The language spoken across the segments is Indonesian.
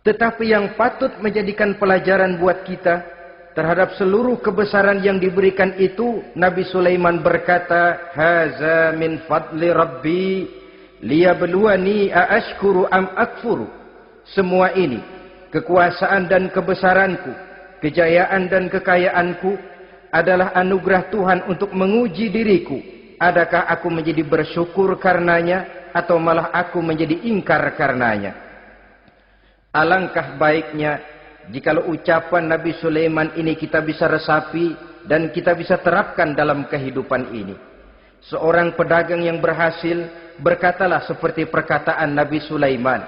Tetapi yang patut menjadikan pelajaran buat kita terhadap seluruh kebesaran yang diberikan itu, Nabi Sulaiman berkata, "Haza min fadli Rabbi liyabluwani aashkuru am akfuru." Semua ini, kekuasaan dan kebesaranku, kejayaan dan kekayaanku, adalah anugerah Tuhan untuk menguji diriku. Adakah aku menjadi bersyukur karenanya, atau malah aku menjadi ingkar karenanya? Alangkah baiknya jikalau ucapan Nabi Sulaiman ini kita bisa resapi dan kita bisa terapkan dalam kehidupan ini. Seorang pedagang yang berhasil berkatalah seperti perkataan Nabi Sulaiman.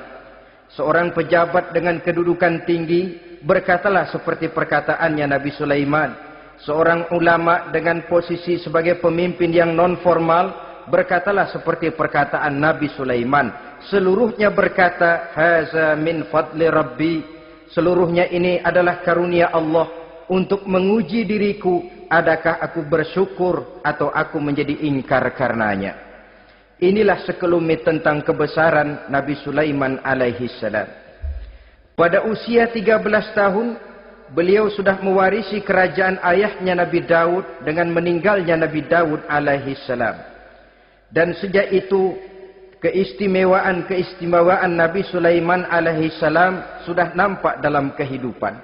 Seorang pejabat dengan kedudukan tinggi berkatalah seperti perkataannya Nabi Sulaiman. Seorang ulama dengan posisi sebagai pemimpin yang non formal berkatalah seperti perkataan Nabi Sulaiman. Seluruhnya berkata, "Haza min fadli Rabbi." Seluruhnya ini adalah karunia Allah untuk menguji diriku, adakah aku bersyukur atau aku menjadi ingkar karenanya. Inilah sekelumit tentang kebesaran Nabi Sulaiman alaihi salam. Pada usia 13 tahun, beliau sudah mewarisi kerajaan ayahnya Nabi Daud dengan meninggalnya Nabi Daud alaihi salam. Dan sejak itu, keistimewaan Nabi Sulaiman alaihi salam sudah nampak dalam kehidupan.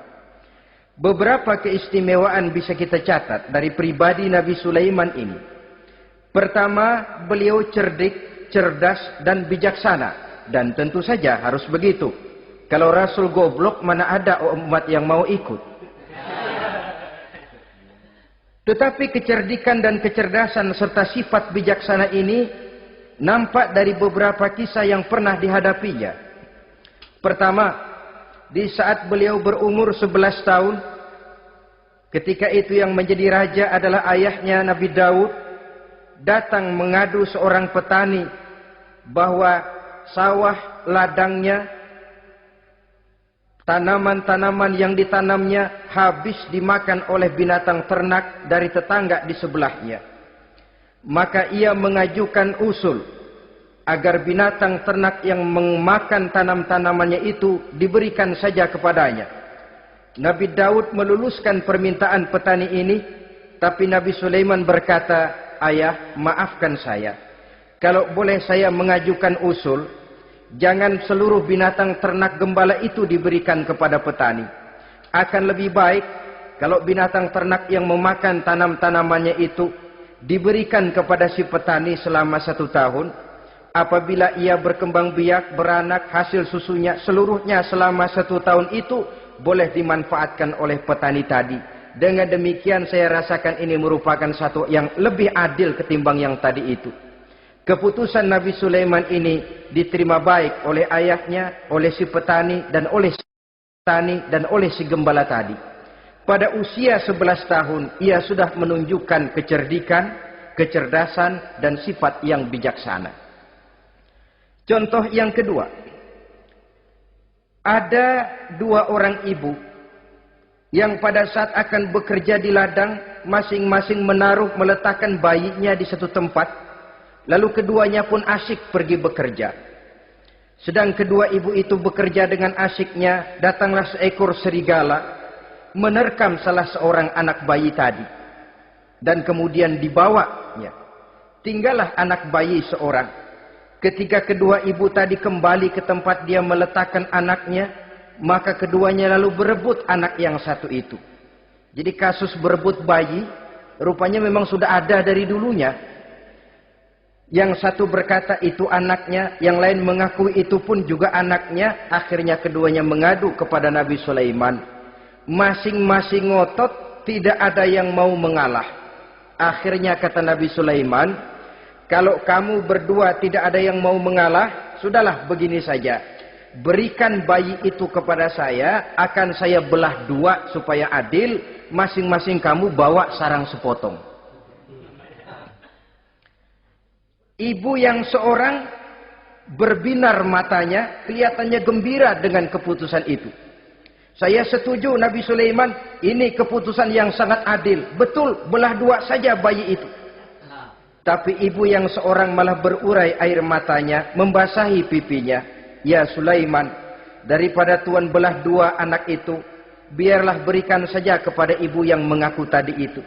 Beberapa keistimewaan bisa kita catat dari pribadi Nabi Sulaiman ini. Pertama, beliau cerdik, cerdas, dan bijaksana. Dan tentu saja harus begitu. Kalau Rasul goblok, mana ada umat yang mau ikut. Tetapi kecerdikan dan kecerdasan serta sifat bijaksana ini nampak dari beberapa kisah yang pernah dihadapinya. Pertama, di saat beliau berumur 11 tahun, ketika itu yang menjadi raja adalah ayahnya Nabi Daud, datang mengadu seorang petani bahwa sawah ladangnya, tanaman-tanaman yang ditanamnya habis dimakan oleh binatang ternak dari tetangga di sebelahnya. Maka ia mengajukan usul agar binatang ternak yang memakan tanam-tanamannya itu diberikan saja kepadanya. Nabi Daud meluluskan permintaan petani ini, tapi Nabi Sulaiman berkata, "Ayah, maafkan saya. Kalau boleh saya mengajukan usul, jangan seluruh binatang ternak gembala itu diberikan kepada petani. Akan lebih baik kalau binatang ternak yang memakan tanam-tanamannya itu diberikan kepada si petani selama 1 tahun. Apabila ia berkembang biak, beranak, hasil susunya seluruhnya selama 1 tahun itu boleh dimanfaatkan oleh petani tadi. Dengan demikian saya rasakan ini merupakan satu yang lebih adil ketimbang yang tadi itu." Keputusan Nabi Sulaiman ini diterima baik oleh ayahnya, oleh si petani, dan oleh si gembala tadi. Pada usia 11 tahun, ia sudah menunjukkan kecerdikan, kecerdasan, dan sifat yang bijaksana. Contoh yang kedua, ada 2 orang ibu yang pada saat akan bekerja di ladang, masing-masing meletakkan bayinya di satu tempat. Lalu keduanya pun asyik pergi bekerja. Sedang kedua ibu itu bekerja dengan asyiknya, datanglah seekor serigala menerkam salah seorang anak bayi tadi. Dan kemudian dibawanya. Tinggallah anak bayi seorang. Ketika kedua ibu tadi kembali ke tempat dia meletakkan anaknya, maka keduanya lalu berebut anak yang satu itu. Jadi kasus berebut bayi rupanya memang sudah ada dari dulunya. Yang satu berkata itu anaknya, yang lain mengaku itu pun juga anaknya. Akhirnya keduanya mengadu kepada Nabi Sulaiman. Masing-masing ngotot, tidak ada yang mau mengalah. Akhirnya kata Nabi Sulaiman, "Kalau kamu berdua tidak ada yang mau mengalah, sudahlah begini saja. Berikan bayi itu kepada saya, akan saya belah 2 supaya adil. Masing-masing kamu bawa sarang sepotong." Ibu yang seorang berbinar matanya, kelihatannya gembira dengan keputusan itu. "Saya setuju Nabi Sulaiman, ini keputusan yang sangat adil. Betul, belah 2 saja bayi itu." Tapi ibu yang seorang malah berurai air matanya, membasahi pipinya. "Ya Sulaiman, daripada tuan belah dua anak itu, biarlah berikan saja kepada ibu yang mengaku tadi itu.